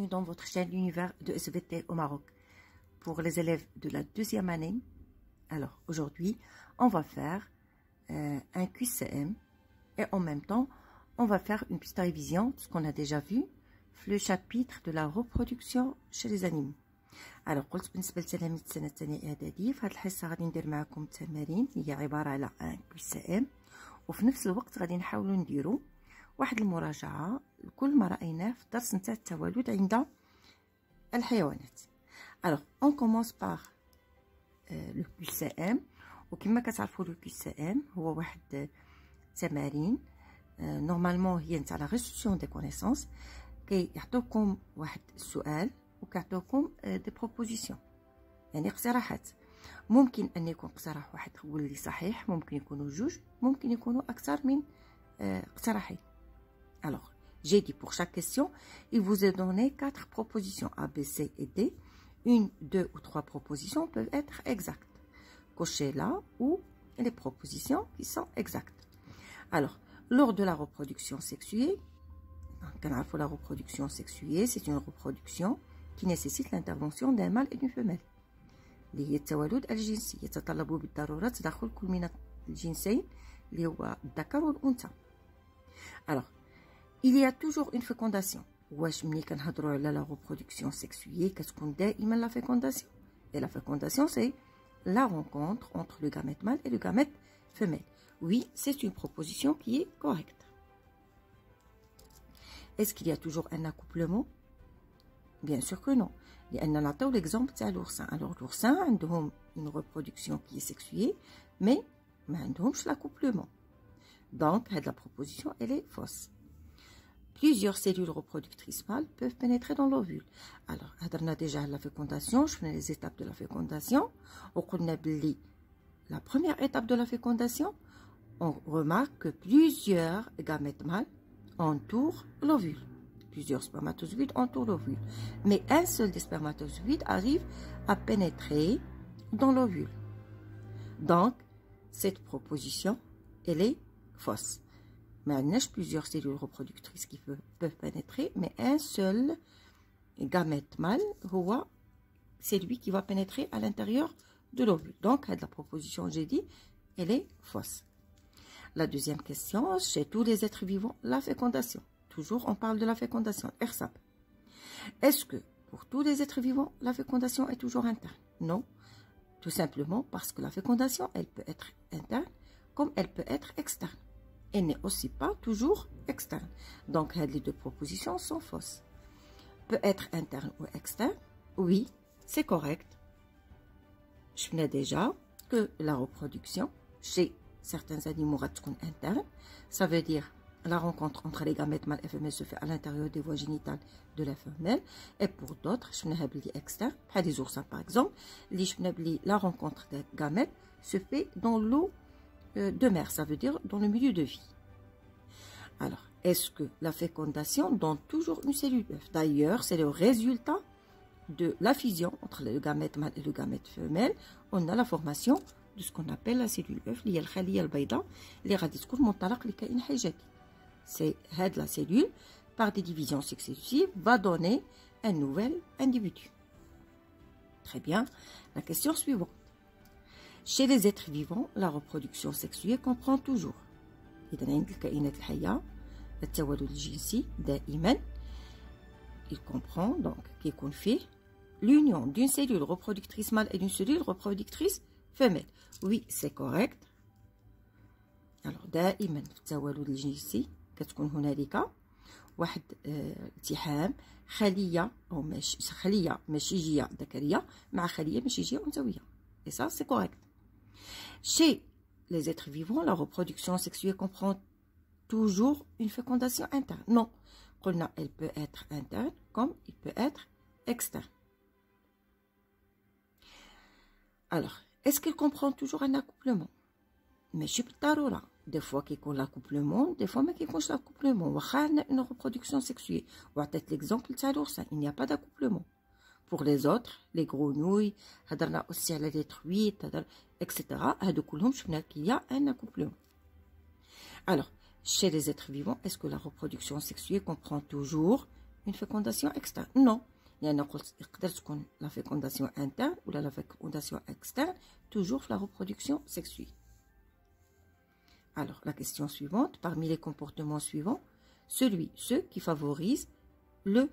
dans votre chaîne L'Univers de SVT au Maroc. Pour les élèves de la deuxième année, alors aujourd'hui, on va faire un QCM et en même temps, on va faire une petite révision de ce qu'on a déjà vu, le chapitre de la reproduction chez les animaux. Alors, قلت بالنسبة لتلاميذ السنة الثانية إعدادي في هذه الحصة غادي ندير معكم تمارين هي عبارة على ان QCM وفي نفس الوقت غادي نحاولوا نديروا واحد المراجعة لكل ما رأيناه في الدرس نتاع التوالد عند الحيوانات. Alors, on commence par le QCM وكما كتعرفوا le QCM هو واحد تمارين نورمالمون هي نتاع لا ريسبسيون دي كونيسونس كيعطوكم واحد السؤال وكيعطوكم دي بروبوزيسيون يعني اقتراحات. ممكن ان يكون اقتراح واحد هو اللي صحيح، ممكن يكونوا جوج، ممكن يكونوا اكثر من اقتراحين. Alors, j'ai dit pour chaque question, il vous est donné 4 propositions A, B, C et D. Une, deux ou trois propositions peuvent être exactes. Cochez là où les propositions qui sont exactes. Alors, lors de la reproduction sexuée, la reproduction sexuée, c'est une reproduction qui nécessite l'intervention d'un mâle et d'une femelle. اللي هي التوالد الجنسي يتطلب بالضرورة تدخل كل من الجنسين اللي هو الذكر والأنثى. Alors, il y a toujours une fécondation. واش ملي كنهضروا على la reproduction sexuée كتكون دائما la fécondation. Et la fécondation c'est la rencontre entre le gamète mâle et le gamète femelle. Oui, c'est une proposition qui est correcte. Est-ce qu'il y a toujours un accouplement? Bien sûr que non. لأن نعطيو l'exemple تاع l'oursin. Alors l'oursin عندهم une reproduction qui est sexuée mais ما عندهمش l'accouplement. Donc la proposition elle est fausse. Plusieurs cellules reproductrices mâles peuvent pénétrer dans l'ovule. Alors, on a déjà la fécondation, je fais les étapes de la fécondation. La première étape de la fécondation, on remarque que plusieurs gamètes mâles entourent l'ovule. Plusieurs spermatozoïdes entourent l'ovule. Mais un seul des spermatozoïdes arrive à pénétrer dans l'ovule. Donc, cette proposition, elle est fausse. Mais il y a plusieurs cellules reproductrices qui peuvent pénétrer, mais un seul gamète mâle, c'est lui qui va pénétrer à l'intérieur de l'ovule. Donc, la proposition, j'ai dit, elle est fausse. La deuxième question, chez tous les êtres vivants, la fécondation. Toujours, on parle de la fécondation. ERSAP. Est-ce que pour tous les êtres vivants, la fécondation est toujours interne? Non. Tout simplement parce que la fécondation, elle peut être interne comme elle peut être externe. Elle n'est aussi pas toujours externe. Donc, les deux propositions sont fausses. Peut être interne ou externe? Oui, c'est correct. Je venais déjà que la reproduction chez certains animaux est interne. Ça veut dire la rencontre entre les gamètes mâles et femelles se fait à l'intérieur des voies génitales de la femelle. Et pour d'autres, je venais externe, les oursins par exemple, la rencontre des gamètes se fait dans l'eau de mer, ça veut dire dans le milieu de vie. Alors, est-ce que la fécondation donne toujours une cellule œuf? D'ailleurs, c'est le résultat de la fusion entre le gamète mâle et le gamète femelle. On a la formation de ce qu'on appelle la cellule œuf, اللي هي الخلية البيضاء اللي غادي تكون منطلق لكائن حيواني. C'est la cellule, par des divisions successives, va donner un nouvel individu. Très bien. La question suivante. Chez les êtres vivants, la reproduction sexuée comprend toujours. إذا عند الكائنات الحية التوالد الجنسي دائما il comprend donc كيكون فيه l'union d'une cellule reproductrice mâle et d'une cellule reproductrice femelle. Oui, c'est correct. Alors دائما في التوالد الجنسي كتكون هنالك واحد التحام خلية أو خلية مشيجية ذكرية مع خلية مشيجية أنثوية. Et ça, c'est correct. Chez les êtres vivants, la reproduction sexuée comprend toujours une fécondation interne. Non, elle peut être interne comme il peut être externe. Alors, est-ce qu'elle comprend toujours un accouplement? Mais je peux t'arrêter. Des fois qu'il y a l'accouplement, des fois qu'il n'y a pas d'accouplement. Une reproduction sexuée. On va peut-être l'exemple de l'oursin, il n'y a pas d'accouplement. Pour les autres, les grenouilles, aussi à les truites, etc. Il y a un accouplement. Alors, chez les êtres vivants, est-ce que la reproduction sexuée comprend toujours une fécondation externe. Non. لأن قلت يقدر تكون la fécondation interne ou la fécondation externe, toujours la reproduction sexuée. Alors, la question suivante, parmi les comportements suivants, ceux qui favorisent le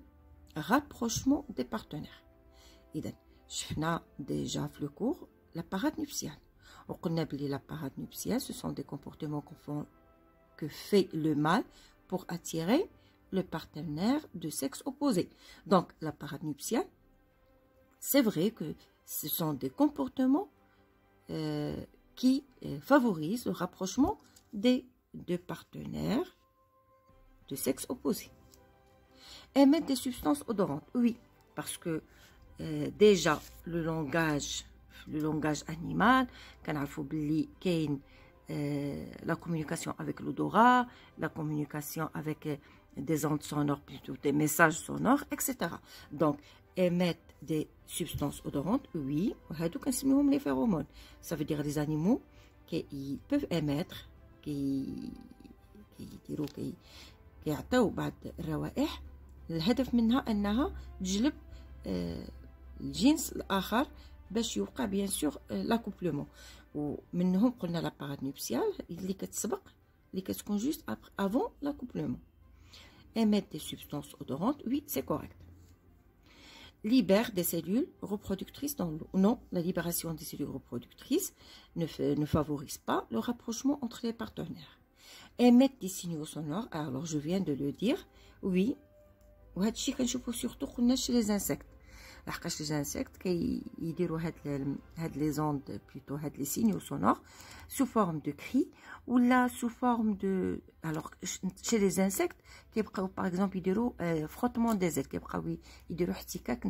rapprochement des partenaires. إذن شفنا déjà في le cours la parade nuptiale. وقلنا بلي la parade nuptiale, ce sont des comportements que fait le mâle pour attirer le partenaire de sexe opposé. Donc, la parade nuptiale, c'est vrai que ce sont des comportements qui favorisent le rapprochement des deux partenaires de sexe opposé. Émettre des substances odorantes, oui, parce que déjà le langage animal, la communication avec l'odorat, la communication avec des ondes sonores, plutôt des messages sonores, etc. Donc, émettre des substances odorantes, oui, les phéromones. Ça veut dire les animaux qui peuvent émettre, qui يعطيو بعض الروائح الهدف منها أنها تجلب الجنس الآخر باش يوقع بيان سور لاكوبلومون. ومنهم قلنا لا باراد نوبسيال اللي كتسبق اللي كتكون جوست افون لاكوبلومون. Émettre des substances odorantes, oui, c'est correct. Libère des cellules reproductrices dans l'eau. Non, la libération des cellules reproductrices ne favorise pas le rapprochement entre les partenaires. Émettre des signaux sonores, alors je viens de le dire, oui, وهذا الشيء كنشوفوه surtout قلنا chez les insectes. لحقاش les insectes كيديروا هاد les ondes, plutôt هاد les signaux sonores sous forme de cris ou là sous forme de, alors chez les insectes كيبقاو par exemple يديروا frottement des ailes, كيبقاو يديروا احتكاك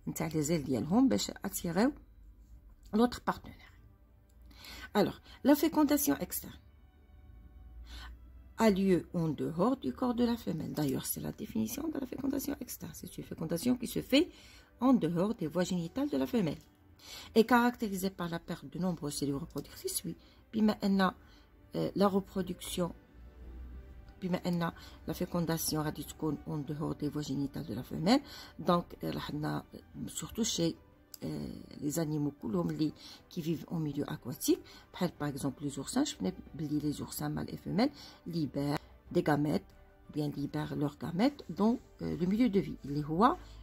نتاع les ailes ديالهم باش attirer l'autre partenaire. Alors, la fécondation externe a lieu en dehors du corps de la femelle. D'ailleurs, c'est la définition de la fécondation externe. C'est une fécondation qui se fait en dehors des voies génitales de la femelle. Est caractérisée par la perte de nombreuses cellules reproductrices, oui. Puis maintenant, la reproduction, puis maintenant, la fécondation radicale en dehors des voies génitales de la femelle. Donc, surtout chez les animaux qui vivent en milieu aquatique, par exemple les oursins, les oursins mâles et femelles libèrent des gamètes, ou bien libèrent leurs gamètes dans le milieu de vie,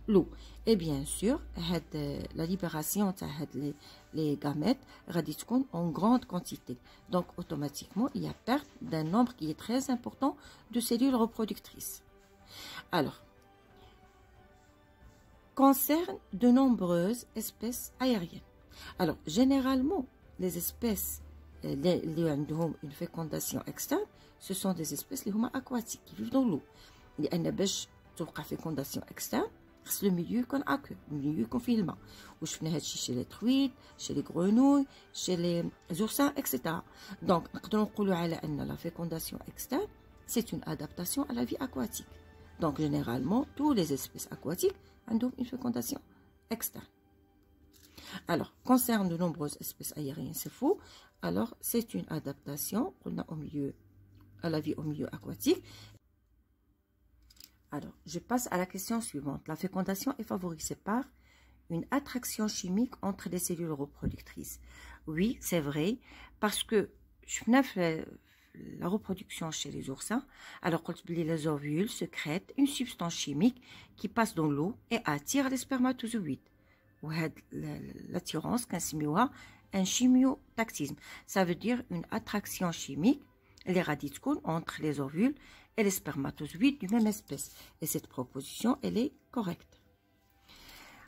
l'eau. Et bien sûr, la libération de les gamètes radicale en grande quantité. Donc automatiquement, il y a perte d'un nombre qui est très important de cellules reproductrices. Alors, concerne de nombreuses espèces aériennes. Alors, généralement, les espèces qui ont une fécondation externe, ce sont des espèces aquatiques qui vivent dans l'eau. Il y a une fécondation externe, c'est le milieu qu'on a que, le milieu confinement. Où je fais chez les truites, chez les grenouilles, chez les oursins, etc. Donc, la fécondation externe, c'est une adaptation à la vie aquatique. Donc, généralement, toutes les espèces aquatiques ont une fécondation externe. Alors, concerne de nombreuses espèces aériennes, c'est faux. Alors, c'est une adaptation qu'on a à la vie au milieu aquatique. Alors, je passe à la question suivante. La fécondation est favorisée par une attraction chimique entre les cellules reproductrices. Oui, c'est vrai, parce que la reproduction chez les oursins, alors quand les ovules sécrètent une substance chimique qui passe dans l'eau et attire les spermatozoïdes. L'attirance, un chimiotactisme. Ça veut dire une attraction chimique, les radicaux entre les ovules et les spermatozoïdes d'une même espèce. Et cette proposition, elle est correcte.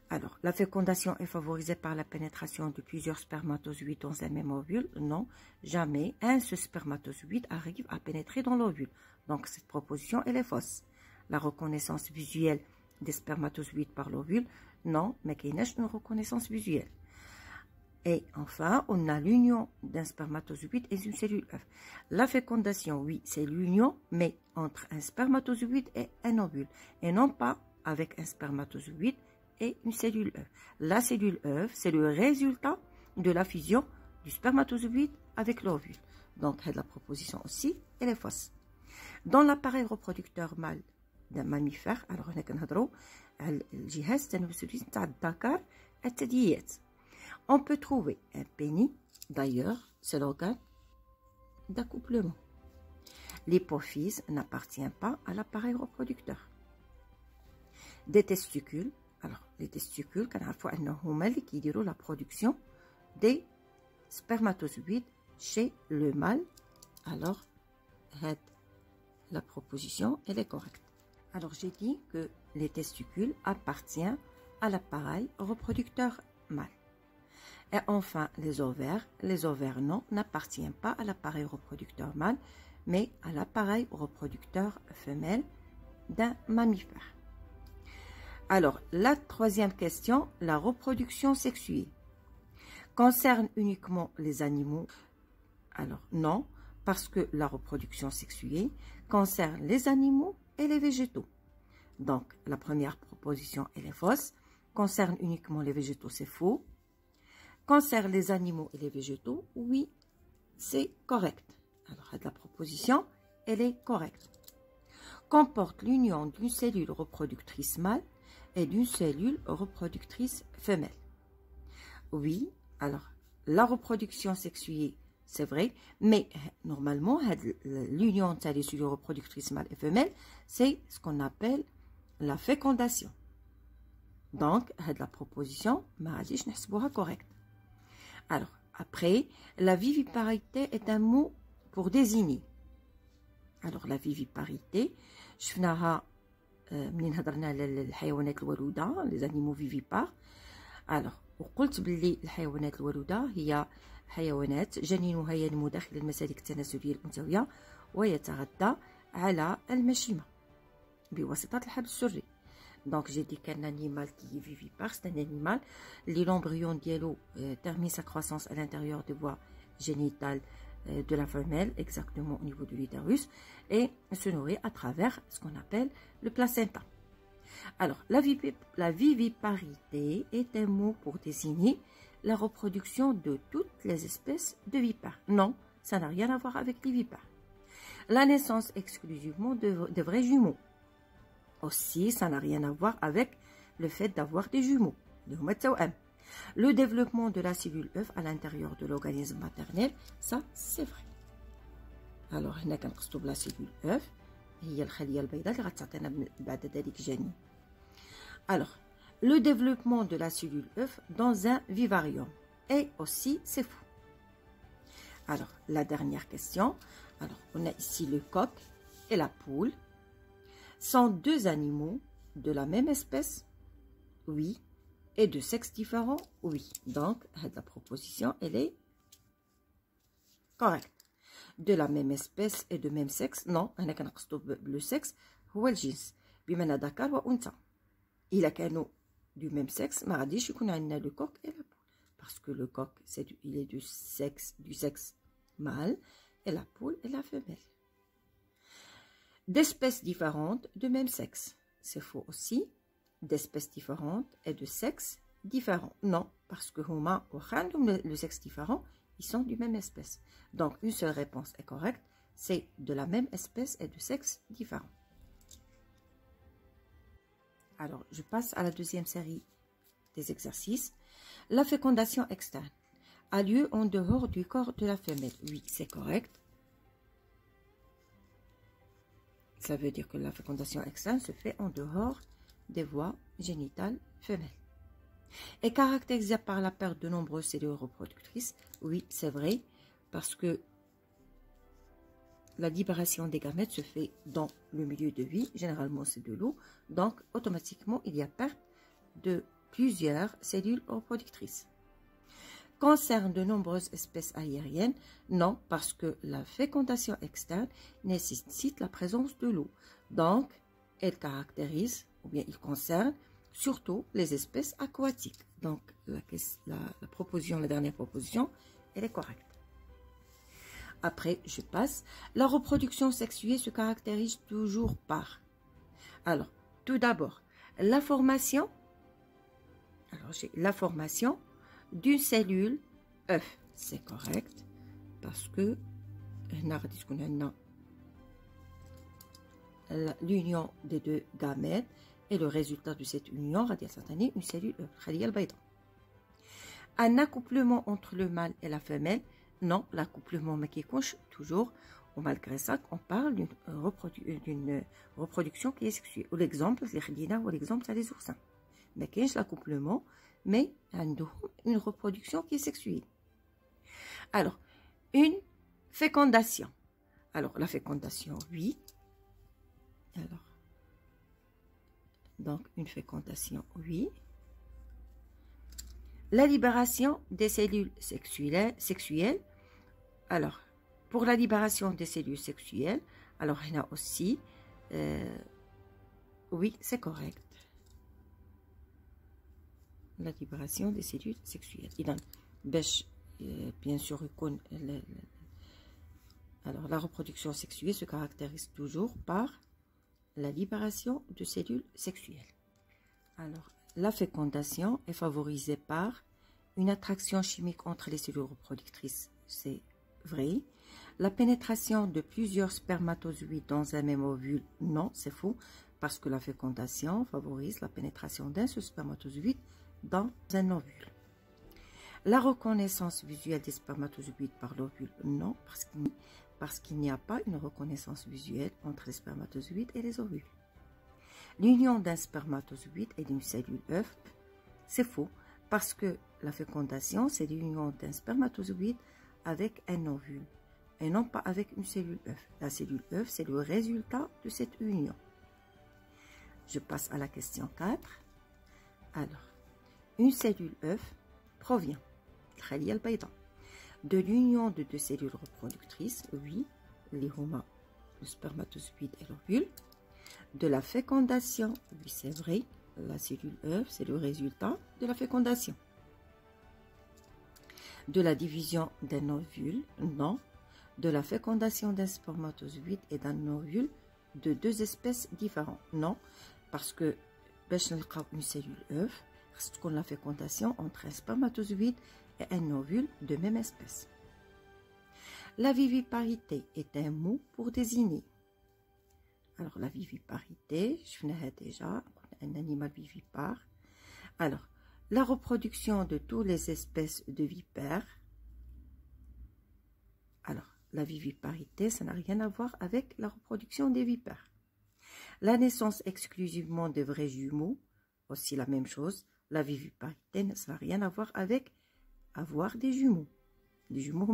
Alors, la fécondation est favorisée par la pénétration de plusieurs spermatozoïdes dans un même ovule. Non, jamais un seul spermatozoïde arrive à pénétrer dans l'ovule. Donc, cette proposition, elle est fausse. La reconnaissance visuelle des spermatozoïdes par l'ovule, non, mais qu'il y a une reconnaissance visuelle. Et enfin, on a l'union d'un spermatozoïde et une cellule œuf. La fécondation, oui, c'est l'union, mais entre un spermatozoïde et un ovule, et non pas avec un spermatozoïde et une cellule œuf. La cellule œuf, c'est le résultat de la fusion du spermatozoïde avec l'ovule. Donc, la proposition aussi, elle est fausse. Dans l'appareil reproducteur mâle d'un mammifère. Alors, on a كنهضروا على الجهاز التنفسي تاع الذكر الثدييات. On peut trouver un pénis, d'ailleurs, c'est l'organe d'accouplement. L'hypophyse n'appartient pas à l'appareil reproducteur. Des testicules, alors les testicules, كنعرفوا أنهم هما اللي كيديروا la production des spermatozoïdes chez le mâle. Alors, la proposition, elle est correcte. Alors, j'ai dit que les testicules appartiennent à l'appareil reproducteur mâle. Et enfin, les ovaires non, n'appartiennent pas à l'appareil reproducteur mâle, mais à l'appareil reproducteur femelle d'un mammifère. Alors, la troisième question, la reproduction sexuée, concerne uniquement les animaux? Alors, non, parce que la reproduction sexuée concerne les animaux et les végétaux. Donc, la première proposition, elle est fausse. Concerne uniquement les végétaux, c'est faux. Concerne les animaux et les végétaux, oui, c'est correct. Alors, la proposition, elle est correcte. Comporte l'union d'une cellule reproductrice mâle et d'une cellule reproductrice femelle. Oui, alors, la reproduction sexuée, c'est vrai, mais normalement, l'union des cellules reproductrices mâles et femelles, c'est ce qu'on appelle la fécondation. Donc, la proposition, je n'ai correcte. Alors, après, la viviparité est un mot pour désigner. Alors, la viviparité, شفناها منين هضرنا على الحيوانات الولودة, les animaux vivipares. Alors, وقلت باللي الحيوانات الولودة هي حيوانات جنينها ينمو داخل المسالك التناسلية الأنثوية ويتغذى على المشيمة بواسطة الحبل السري. Donc, j'ai dit qu'un animal qui est vivipare, c'est un animal, l'embryon dialo termine sa croissance à l'intérieur des voies génitales de la femelle, exactement au niveau de l'utérus, et se nourrit à travers ce qu'on appelle le placenta. Alors, la viviparité est un mot pour désigner la reproduction de toutes les espèces de vipères. Non, ça n'a rien à voir avec les vipères. La naissance exclusivement de vrais jumeaux. Aussi, ça n'a rien à voir avec le fait d'avoir des jumeaux. Le développement de la cellule œuf à l'intérieur de l'organisme maternel, ça, c'est vrai. Alors, هنا كنقصدوا بلا cellule œuf هي الخلية البيضاء اللي غتعطينا بعد ذلك جنين. Alors, le développement de la cellule œuf dans un vivarium. Et aussi, c'est fou. Alors, la dernière question. Alors, on a ici le coq et la poule. Sont deux animaux de la même espèce? Oui. Et de sexes différents? Oui. Donc, la proposition, elle est correcte. De la même espèce et de même sexe? Non. Le sexe, هو الجنس. بمعنى ذكر وأنثى. إلا كانوا du même sexe, ما غاديش يكون عندنا le coq et la poule. Parce que le coq, il est du sexe mâle et la poule est la femelle. D'espèces différentes de même sexe. C'est faux aussi. D'espèces différentes et de sexe différents. Non, parce que huma ou le sexe différent, ils sont du même espèce. Donc, une seule réponse est correcte. C'est de la même espèce et de sexe différents. Alors, je passe à la deuxième série des exercices. La fécondation externe a lieu en dehors du corps de la femelle. Oui, c'est correct. Ça veut dire que la fécondation externe se fait en dehors des voies génitales femelles. Est caractérisée par la perte de nombreuses cellules reproductrices. Oui, c'est vrai, parce que la libération des gamètes se fait dans le milieu de vie. Généralement, c'est de l'eau. Donc, automatiquement, il y a perte de plusieurs cellules reproductrices. Concerne de nombreuses espèces aériennes? Non, parce que la fécondation externe nécessite la présence de l'eau. Donc, elle caractérise, ou bien il concerne, surtout les espèces aquatiques. Donc, la dernière proposition, elle est correcte. Après, je passe. La reproduction sexuée se caractérise toujours par... Alors, tout d'abord, la formation. Alors, j'ai la formation d'une cellule œuf. C'est correct parce que l'union des deux gamètes et le résultat de cette union, une cellule œuf. Un accouplement entre le mâle et la femelle, non, l'accouplement mais qui couche toujours, ou malgré ça, on parle d'une reproduction qui est sexuée. Ou l'exemple, c'est les oursins. Mais qu'il y a l'accouplement, mais une reproduction qui est sexuée. Alors, une fécondation. Alors, la fécondation, oui. Alors, donc, une fécondation, oui. La libération des cellules sexuelles. Alors, pour la libération des cellules sexuelles, alors, il y a aussi, oui, c'est correct. La libération des cellules sexuelles. Bien sûr, alors, la reproduction sexuelle se caractérise toujours par la libération de cellules sexuelles. Alors, la fécondation est favorisée par une attraction chimique entre les cellules reproductrices, c'est vrai. La pénétration de plusieurs spermatozoïdes dans un même ovule, non, c'est faux, parce que la fécondation favorise la pénétration d'un seul spermatozoïde dans un ovule. La reconnaissance visuelle des spermatozoïdes par l'ovule, non, parce qu'il n'y a pas une reconnaissance visuelle entre les spermatozoïdes et les ovules. L'union d'un spermatozoïde et d'une cellule œuf, c'est faux, parce que la fécondation, c'est l'union d'un spermatozoïde avec un ovule, et non pas avec une cellule œuf. La cellule œuf, c'est le résultat de cette union. Je passe à la question 4. Alors, une cellule œuf provient de l'union de deux cellules reproductrices, oui, les homa, le spermatozoïde et l'ovule. De la fécondation, oui c'est vrai, la cellule œuf c'est le résultat de la fécondation. De la division d'un ovule, non. De la fécondation d'un spermatozoïde et d'un ovule de deux espèces différentes, non. Parce que une cellule œuf, c'est qu'on la fécondation entre un spermatozoïde et un ovule de même espèce. La viviparité est un mot pour désigner. Alors, la viviparité, je venais déjà, un animal vivipare. Alors, la reproduction de toutes les espèces de vipères. Alors, la viviparité, ça n'a rien à voir avec la reproduction des vipères. La naissance exclusivement de vrais jumeaux, aussi la même chose. La viviparité, ça n'a rien à voir avec avoir des jumeaux. Les jumeaux,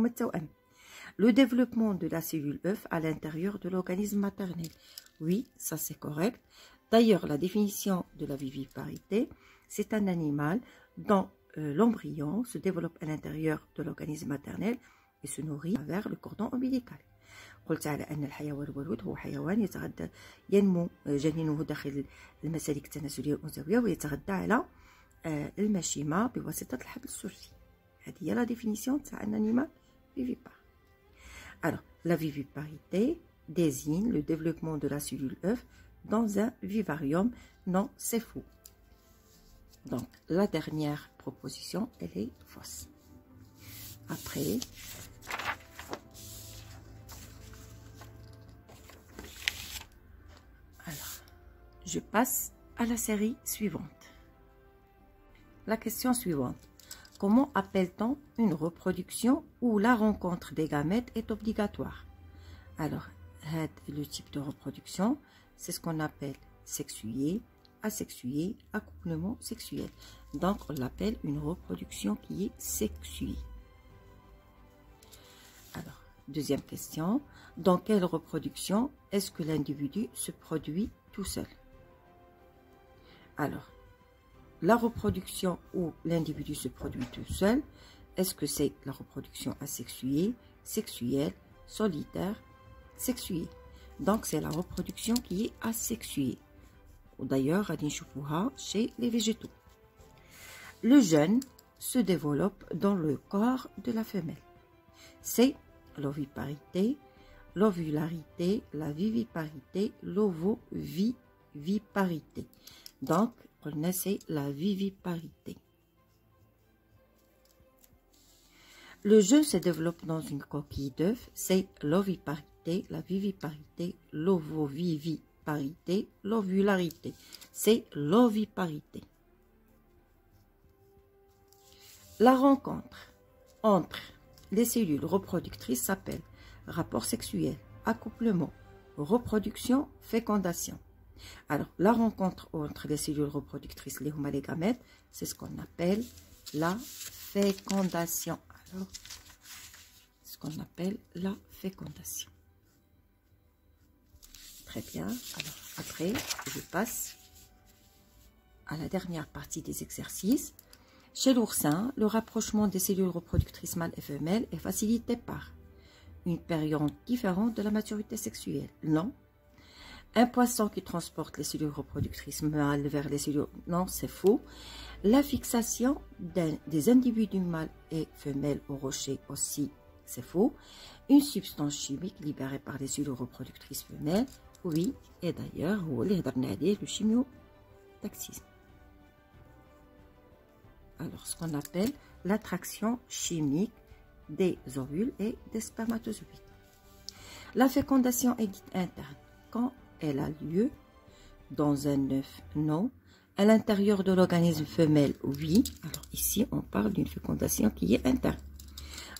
le développement de la cellule œuf à l'intérieur de l'organisme maternel. Oui, ça c'est correct. D'ailleurs, la définition de la viviparité, c'est un animal dont l'embryon se développe à l'intérieur de l'organisme maternel et se nourrit à travers le cordon ombilical. قلت على أن الحيوان الولود هو حيوان يتغذى ينمو جنينه داخل المسالك التناسلية الأنثوية ويتغذى على المشيمة بواسطة الحبل السلفي. هذه هي la définition تاع un animal vivipare. Alors, la viviparité désigne le développement de la cellule œuf dans un vivarium. Non, c'est faux. Donc, la dernière proposition, elle est fausse. Après, alors, je passe à la série suivante. La question suivante. Comment appelle-t-on une reproduction où la rencontre des gamètes est obligatoire? Alors, le type de reproduction, c'est ce qu'on appelle sexuée, asexuée, accouplement sexuel. Donc, on l'appelle une reproduction qui est sexuée. Alors, deuxième question. Dans quelle reproduction est-ce que l'individu se produit tout seul? Alors, la reproduction où l'individu se produit tout seul, est-ce que c'est la reproduction asexuée, sexuelle, solitaire, sexuée? Donc, c'est la reproduction qui est asexuée. D'ailleurs, chez les végétaux. Le jeune se développe dans le corps de la femelle. C'est l'oviparité, l'ovularité, la viviparité, l'ovoviviparité. Donc, c'est la viviparité. Le jeune se développe dans une coquille d'œuf, c'est l'oviparité, la viviparité, l'ovoviviparité. l'oviparité, l'ovularité. C'est l'oviparité. La rencontre entre les cellules reproductrices s'appelle rapport sexuel, accouplement, reproduction, fécondation. Alors, la rencontre entre les cellules reproductrices, les gamètes, c'est ce qu'on appelle la fécondation. Alors, ce qu'on appelle la fécondation. Très bien. Alors, après, je passe à la dernière partie des exercices. Chez l'oursin, le rapprochement des cellules reproductrices mâles et femelles est facilité par une période différente de la maturité sexuelle. Non. Un poisson qui transporte les cellules reproductrices mâles vers les cellules... Non, c'est faux. La fixation des individus mâles et femelles au rocher aussi, c'est faux. Une substance chimique libérée par les cellules reproductrices femelles, oui. Et d'ailleurs, le chimiotaxisme. Alors, ce qu'on appelle l'attraction chimique des ovules et des spermatozoïdes. La fécondation est dite interne quand elle a lieu dans un œuf, non. À l'intérieur de l'organisme femelle, oui. Alors ici, on parle d'une fécondation qui est interne.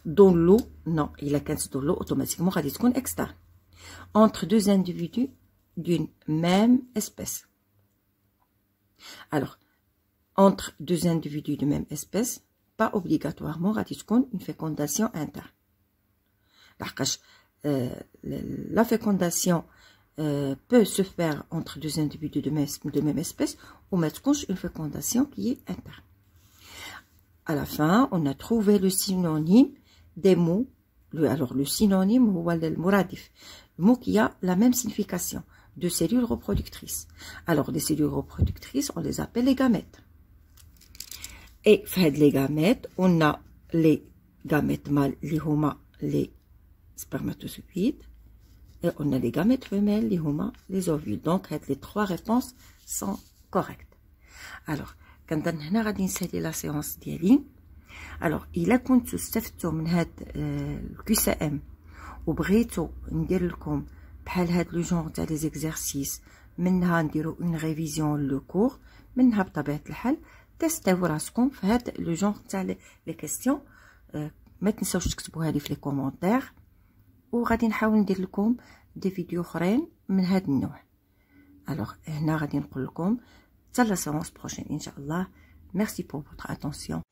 Dans l'eau, non. Il a 15 dans l'eau, automatiquement, radis externe. Entre deux individus d'une même espèce. Alors, entre deux individus de même espèce, pas obligatoirement radis une fécondation interne. La fécondation peut se faire entre deux individus de même espèce ou mettre une fécondation qui est interne. À la fin, on a trouvé le synonyme des mots. Alors, le synonyme, le muradif, le mot qui a la même signification de cellules reproductrices. Alors, les cellules reproductrices, on les appelle les gamètes. Et les gamètes, on a les gamètes mâles, les spermatozoïdes. Et on a les gamètes femelles, les ovules. Donc, les trois réponses sont correctes. Alors, quand on a regardé la séance d'hier, alors, il a كنت استفدتوا من هاد الQCM وبغيتوا ندير لكم بحال هاد لو جونغ تاع لي زيكزارسيس منها نديروا اون ريفيزيون لو كور منها بطبيعه الحال تستاو راسكم في هاد لو جونغ تاع لي كيستيون. ما تنساوش تكتبوها لي في لي كومونتير وغادي نحاول ندير لكم دي فيديو اخرين من هاد النوع. الوغ هنا غادي نقول لكم حتى لا séance prochaine ان شاء الله. Merci pour votre attention.